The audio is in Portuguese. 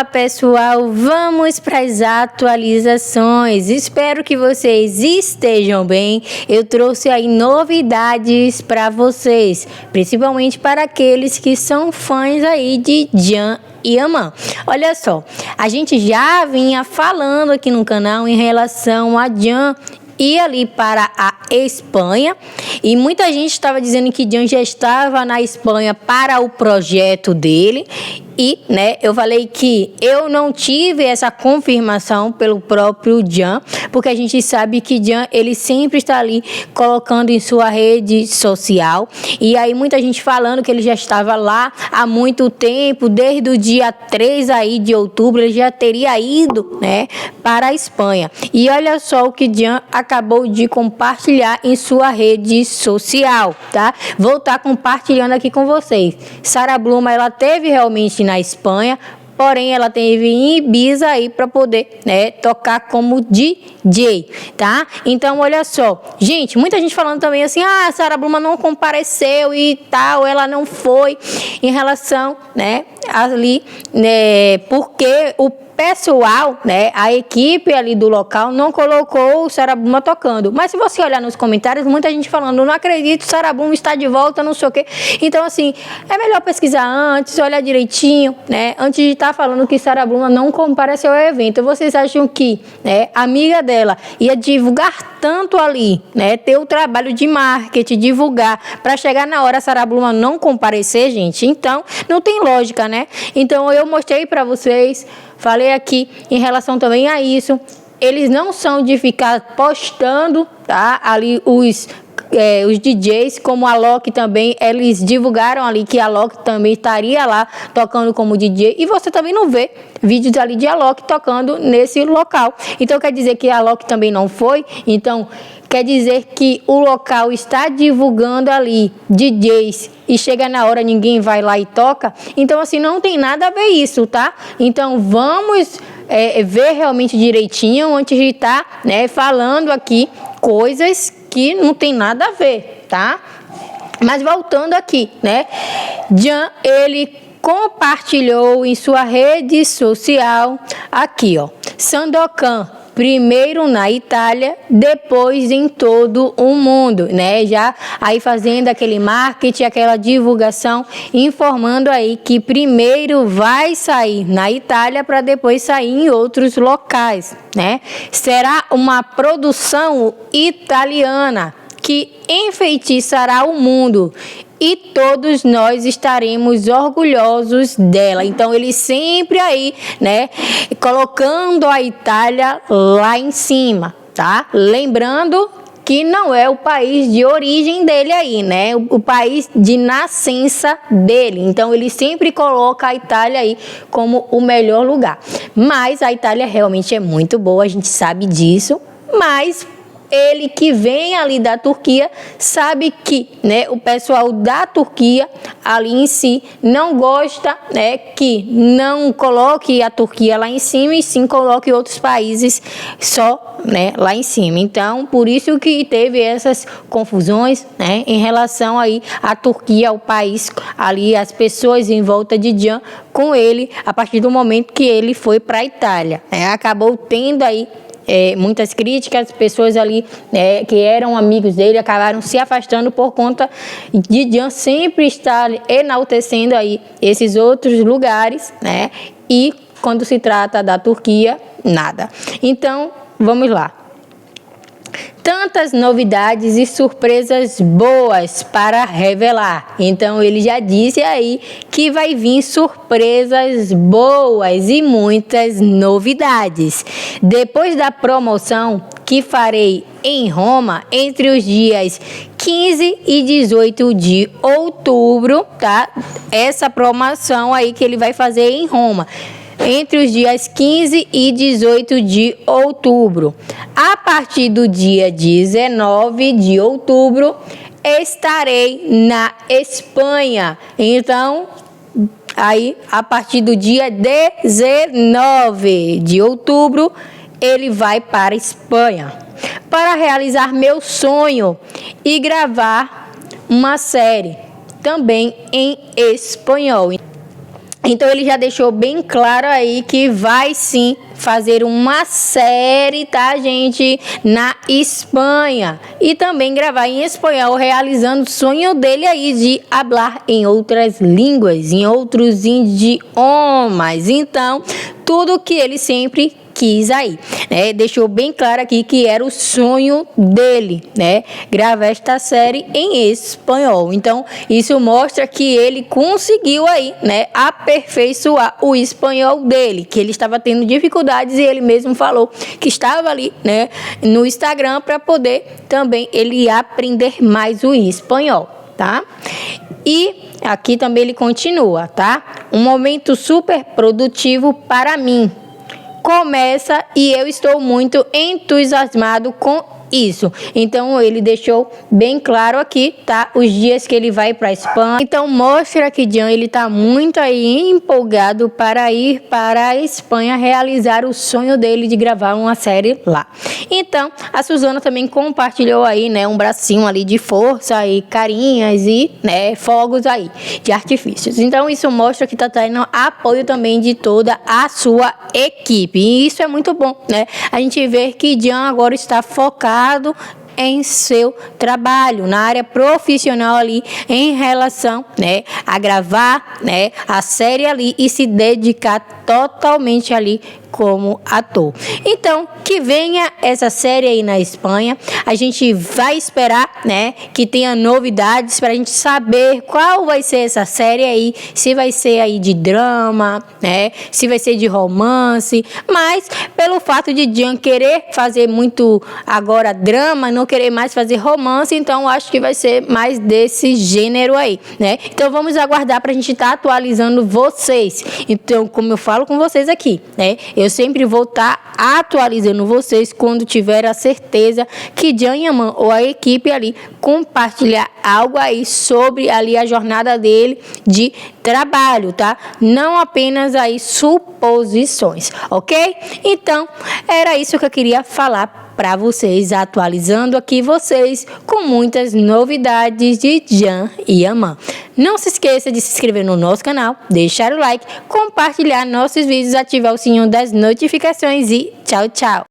Fala pessoal, vamos para as atualizações. Espero que vocês estejam bem. Eu trouxe aí novidades para vocês, principalmente para aqueles que são fãs aí de Jan e Aman. Olha só, a gente já vinha falando aqui no canal em relação a Jan ir ali para a Espanha, e muita gente estava dizendo que Jan já estava na Espanha para o projeto dele. E, eu falei que eu não tive essa confirmação pelo próprio Jan, porque a gente sabe que Jan, ele sempre está ali colocando em sua rede social. E aí muita gente falando que ele já estava lá há muito tempo, desde o dia 3 aí de outubro, ele já teria ido, para a Espanha. E olha só o que Jan acabou de compartilhar em sua rede social, tá? Vou estar compartilhando aqui com vocês. Sarah Bluma, ela teve realmente na Espanha, porém ela teve em Ibiza aí para poder, tocar como DJ, tá? Então olha só, gente, muita gente falando também assim, a Sarah Bluma não compareceu e tal, ela não foi em relação, ali, porque o pessoal, a equipe ali do local não colocou o Sarah Bluma tocando. Mas se você olhar nos comentários, muita gente falando, não acredito, Sarah Bluma está de volta, não sei o quê. Então, assim, é melhor pesquisar antes, olhar direitinho, antes de estar falando que Sarah Bluma não compareceu ao evento. Vocês acham que, a amiga dela ia divulgar tanto ali, ter o trabalho de marketing, divulgar, para chegar na hora a Sarah Bluma não comparecer, gente? Então, não tem lógica, Então, eu mostrei para vocês, falei aqui em relação também a isso. Eles não são de ficar postando, tá? Ali os DJs, como a Loki também, eles divulgaram ali que a Loki também estaria lá tocando como DJ, e você também não vê vídeos ali de a Loki tocando nesse local. Então quer dizer que a Loki também não foi? Então quer dizer que o local está divulgando ali DJs e chega na hora ninguém vai lá e toca? Então assim, não tem nada a ver isso, tá? Então vamos ver realmente direitinho antes de estar falando aqui coisas que não tem nada a ver, tá? Mas voltando aqui, Jan, ele compartilhou em sua rede social aqui, ó, Sandokan, primeiro na Itália, depois em todo o mundo, já aí fazendo aquele marketing, aquela divulgação, informando aí que primeiro vai sair na Itália para depois sair em outros locais, Será uma produção italiana que enfeitiçará o mundo e todos nós estaremos orgulhosos dela. Então ele sempre aí, colocando a Itália lá em cima, tá? Lembrando que não é o país de origem dele aí, o país de nascença dele. Então ele sempre coloca a Itália aí como o melhor lugar. Mas a Itália realmente é muito boa, a gente sabe disso, mas ele que vem ali da Turquia sabe que, o pessoal da Turquia ali em si não gosta, que não coloque a Turquia lá em cima e sim coloque outros países só, lá em cima. Então, por isso que teve essas confusões, em relação aí à Turquia, ao país ali, as pessoas em volta de Jan com ele a partir do momento que ele foi para a Itália, acabou tendo aí muitas críticas, pessoas ali que eram amigos dele acabaram se afastando por conta de Jan sempre estar enaltecendo aí esses outros lugares, e quando se trata da Turquia, nada. Então, vamos lá. Tantas novidades e surpresas boas para revelar. Então ele já disse aí que vai vir surpresas boas e muitas novidades. Depois da promoção que farei em Roma entre os dias 15 e 18 de outubro, tá? Essa promoção aí que ele vai fazer em Roma, entre os dias 15 e 18 de outubro. A partir do dia 19 de outubro, estarei na Espanha. Então, aí, a partir do dia 19 de outubro, ele vai para a Espanha para realizar meu sonho e gravar uma série também em espanhol. Então ele já deixou bem claro aí que vai sim fazer uma série, tá, gente, na Espanha, e também gravar em espanhol, realizando o sonho dele aí de falar em outras línguas, em outros idiomas. Então, tudo que ele sempre quis aí, né? Deixou bem claro aqui que era o sonho dele, né? Gravar esta série em espanhol. Então, isso mostra que ele conseguiu aí, né? Aperfeiçoar o espanhol dele, que ele estava tendo dificuldades, e ele mesmo falou que estava ali, né? No Instagram, para poder também ele aprender mais o espanhol, tá? E aqui também ele continua, tá? Um momento super produtivo para mim. Começa e eu estou muito entusiasmado com isso. Então ele deixou bem claro aqui, tá? Os dias que ele vai para a Espanha. Então mostra que Jan, ele tá muito aí empolgado para ir para a Espanha realizar o sonho dele de gravar uma série lá. Então a Suzana também compartilhou aí, né, um bracinho ali de força e carinhas e, né, fogos aí de artifícios. Então isso mostra que tá tendo apoio também de toda a sua equipe. E isso é muito bom, né? A gente vê que Jan agora está focado em seu trabalho, na área profissional ali, em relação, né, a gravar, né, a série ali e se dedicar totalmente ali como ator. Então, que venha essa série aí na Espanha. A gente vai esperar, né, que tenha novidades para a gente saber qual vai ser essa série aí, se vai ser aí de drama, né, se vai ser de romance, mas pelo fato de Jan querer fazer muito agora drama, não querer mais fazer romance, então acho que vai ser mais desse gênero aí, né? Então vamos aguardar para a gente estar atualizando vocês. Então, como eu falo com vocês aqui, né, eu sempre vou estar atualizando vocês quando tiver a certeza que Jan Yaman ou a equipe ali compartilhar algo aí sobre ali a jornada dele de trabalho, tá? Não apenas aí suposições, ok? Então, era isso que eu queria falar para vocês, atualizando aqui vocês com muitas novidades de Jan Yaman. Não se esqueça de se inscrever no nosso canal, deixar o like, compartilhar nossos vídeos, ativar o sininho das notificações e tchau, tchau!